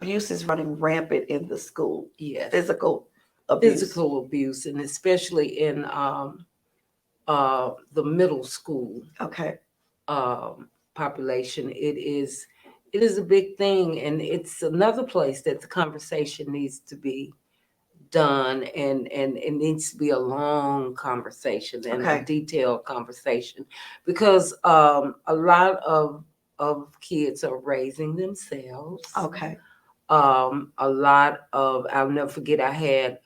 abuse is running rampant in the school. Yes. Physical abuse. Physical abuse, and especially in the middle school Okay. population, it is a big thing, and it's another place that the conversation needs to be done, and it needs to be a long conversation and a Okay. detailed conversation, because a lot of kids are raising themselves. Okay. A lot of, I'll never forget, I had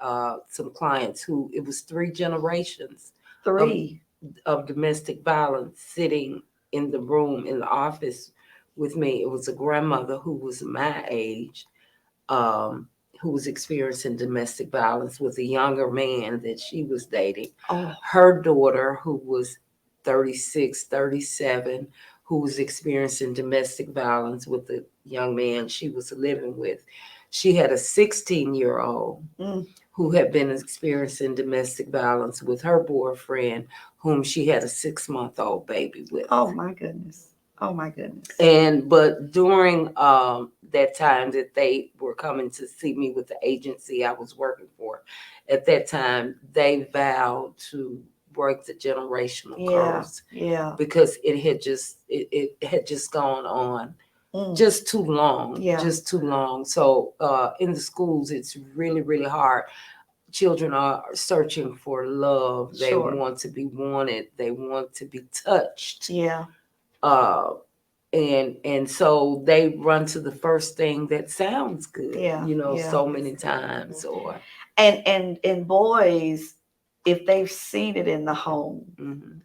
some clients who, it was three generations of, Three. of domestic violence sitting in the room in the office with me. It was a grandmother who was my age, um, who was experiencing domestic violence with a younger man that she was dating. Oh. Her daughter, who was 36, 37, who was experiencing domestic violence with the young man she was living with. She had a 16-year-old Mm. who had been experiencing domestic violence with her boyfriend, whom she had a 6-month-old baby with. Oh my goodness. Oh my goodness. But during that time that they were coming to see me with the agency I was working for, at that time they vowed to break the generational Yeah. curse, Yeah. because it had just gone on Mm. just too long, Yeah. just too long. So in the schools, it's really, really hard. Children are searching for love. They Sure. want to be wanted. They want to be touched. Yeah. Uh, and so they run to the first thing that sounds good, Yeah. Yeah. so many times. Or And boys, if they've seen it in the home, mhm.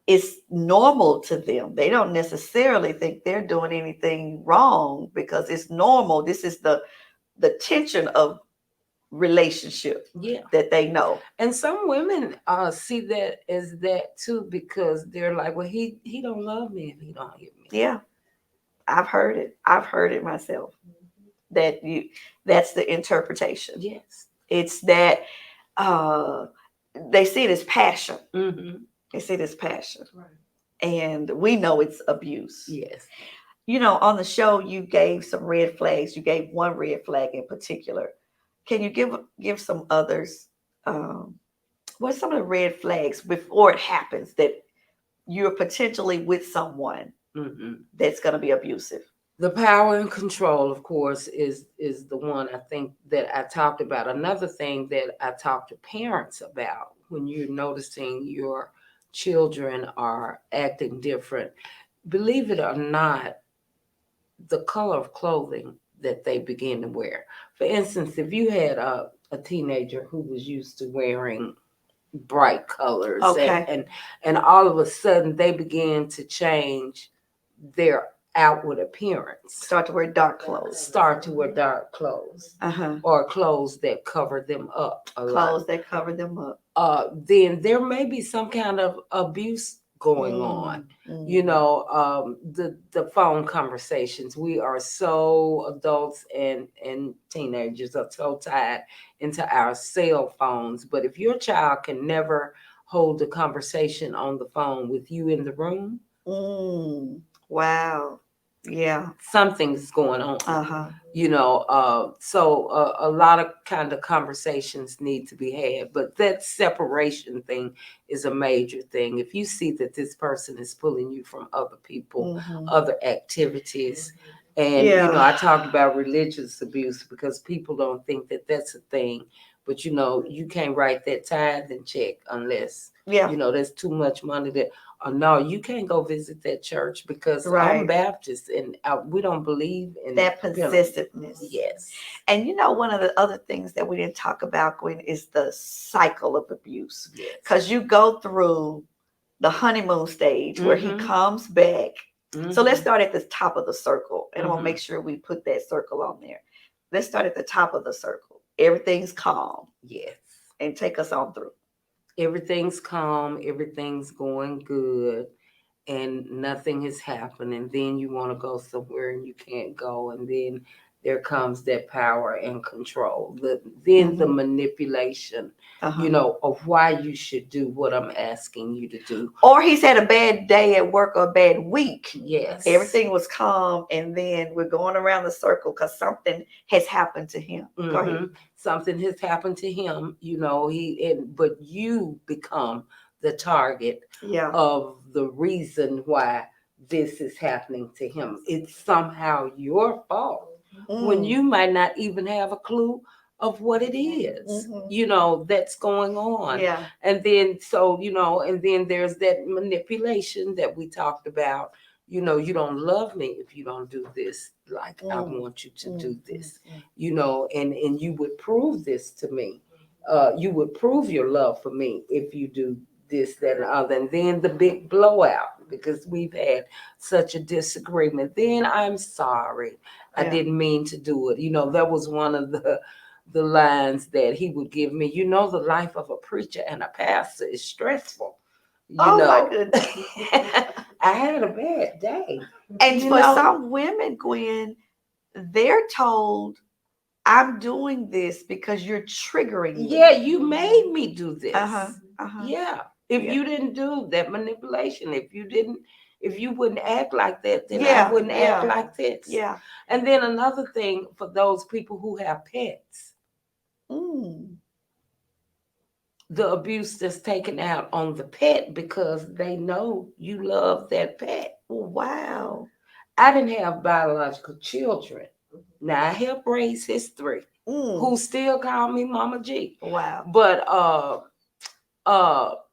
it's normal to them. They don't necessarily think they're doing anything wrong because it's normal. This is the tension of relationship Yeah. that they know. And some women see that as that too, because they're like, well, he don't love me if he don't hear me. Yeah, I've heard it. I've heard it myself. That you that's the interpretation. Yes. It's that uh they see it as passion. Mm-hmm. They see it as passion. And we know it's abuse. Yes. On the show you gave some red flags. You gave one red flag in particular. Can you give some others? What's some of the red flags before it happens that you're potentially with someone Mm-hmm. that's going to be abusive? The power and control, of course, is the one I think that I talked about. Another thing that I talk to parents about when you're noticing your children are acting different, believe it or not, the color of clothing that they begin to wear. For instance, if you had a teenager who was used to wearing bright colors, Okay. and all of a sudden they began to change their outward appearance, start to wear dark clothes, Uh-huh. or clothes that cover them up a lot, Clothes that cover them up. then there may be some kind of abuse going on. The phone conversations. We are so, adults and teenagers are so tied into our cell phones. But if your child can never hold a conversation on the phone with you in the room, Wow. Yeah. something's going on. Uh-huh. So a lot of kind of conversations need to be had, but that separation thing is a major thing. If you see that this person is pulling you from other people, other activities, and Yeah. I talked about religious abuse because people don't think that that's a thing, but you can't write that tithing check unless Yeah. there's too much money that. No, you can't go visit that church because I'm Right. Baptist, and we don't believe in That penalty. possessiveness. Yes. And one of the other things that we didn't talk about, Gwen, is the cycle of abuse. Yes. Because you go through the honeymoon stage where he Mhm. comes back. So let's Mhm. start at the top of the circle. And I'm going to Mhm. make sure we put that circle on there. Let's start at the top of the circle. Everything's calm. Yes. And take us on through. Everything's calm, everything's going good, and nothing has happened. And then you want to go somewhere and you can't go. And then there comes that power and control. Then the Mhm. manipulation, Uh-huh. of why you should do what I'm asking you to do. Or he's had a bad day at work or a bad week. Yes. Everything was calm, and then we're going around the circle because something has happened to him. Go ahead. Something has happened to him, but you become the target Yeah. of the reason why this is happening to him. It's somehow your fault when Mm. you might not even have a clue of what it is, that's going on. Yeah. And then, and then there's that manipulation that we talked about. You don't love me if you don't do this. Like, I want you to do this, and you would prove this to me. You would prove your love for me if you do this, that, and other. And then the big blowout, because we've had such a disagreement. Then I'm sorry. I Yeah. didn't mean to do it. That was one of the lines that he would give me. The life of a preacher and a pastor is stressful. Oh my goodness. I had a bad day. And for some women, Gwen, they're told, I'm doing this because you're triggering me. Yeah, you made me do this. Yeah. If Yeah. you didn't do that manipulation, if you wouldn't act like that, then I Yeah. wouldn't Yeah. act like this. Yeah. And then another thing for those people who have pets, Mm. the abuse that's taken out on the pet because they know you love that pet. Wow. I didn't have biological children. Now I helped raise his three, who still call me Mama G. Wow. But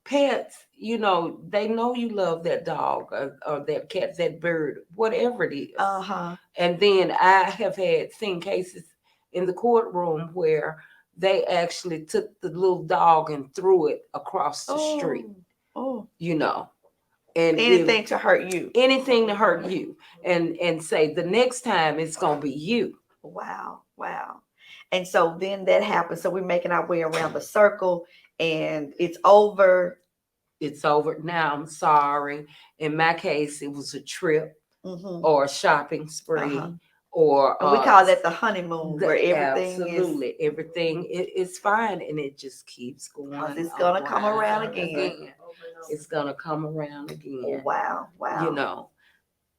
pets, they know you love that dog or that cat, that bird, whatever it is. And then I have seen cases in the courtroom where they actually took the little dog and threw it across the street. And anything to hurt you. Anything to hurt you, and say the next time it's gonna be you. Wow. And so then that happens. So we're making our way around the circle, and it's over. It's over now. I'm sorry. In my case, it was a trip or a shopping spree. Or and we call that the honeymoon, where everything is fine, and it just keeps going. It's gonna come around again. It's gonna come around again. Wow.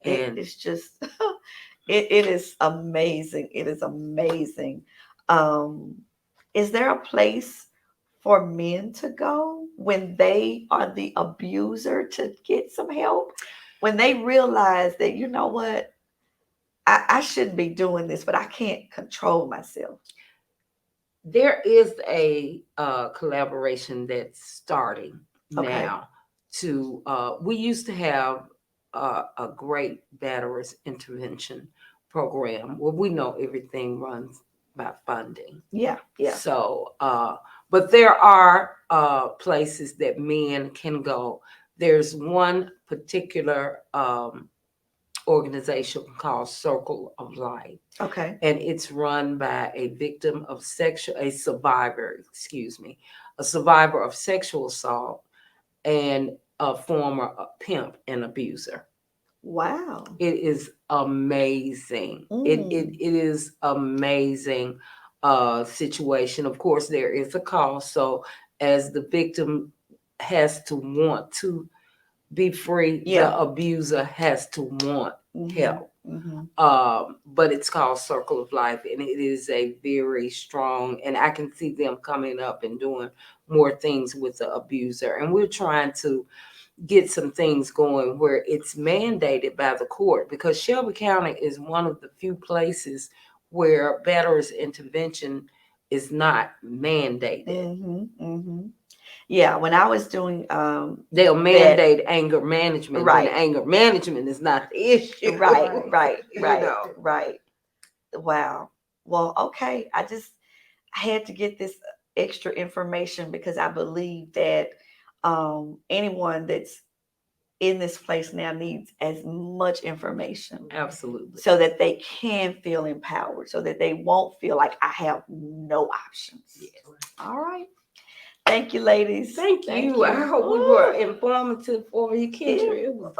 And it's just it is amazing. It is amazing. Is there a place for men to go when they are the abuser to get some help? When they realize that, you know what, I shouldn't be doing this, but I can't control myself. There is a collaboration that's starting now. We used to have a great batterers intervention program where we know everything runs by funding. Yeah. So, but there are places that men can go. There's one particular organization called Circle of Life. Okay. And it's run by a survivor of sexual assault and a former pimp and abuser. Wow. It is amazing. It is amazing situation. Of course, there is a cost. So as the victim has to want to be free, the abuser has to want help. But it's called Circle of Life, and it is a very strong, and I can see them coming up and doing more things with the abuser. And we're trying to get some things going where it's mandated by the court, because Shelby County is one of the few places where batterers intervention is not mandated. Yeah, when I was doing they'll mandate anger management, right? When anger management is not the issue. Right. Wow. Well, okay. I had to get this extra information because I believe that anyone that's in this place now needs as much information. Absolutely. So that they can feel empowered, so that they won't feel like I have no options. Yes. All right. Thank you, ladies. Thank you. I hope we were informative for you, Kendra.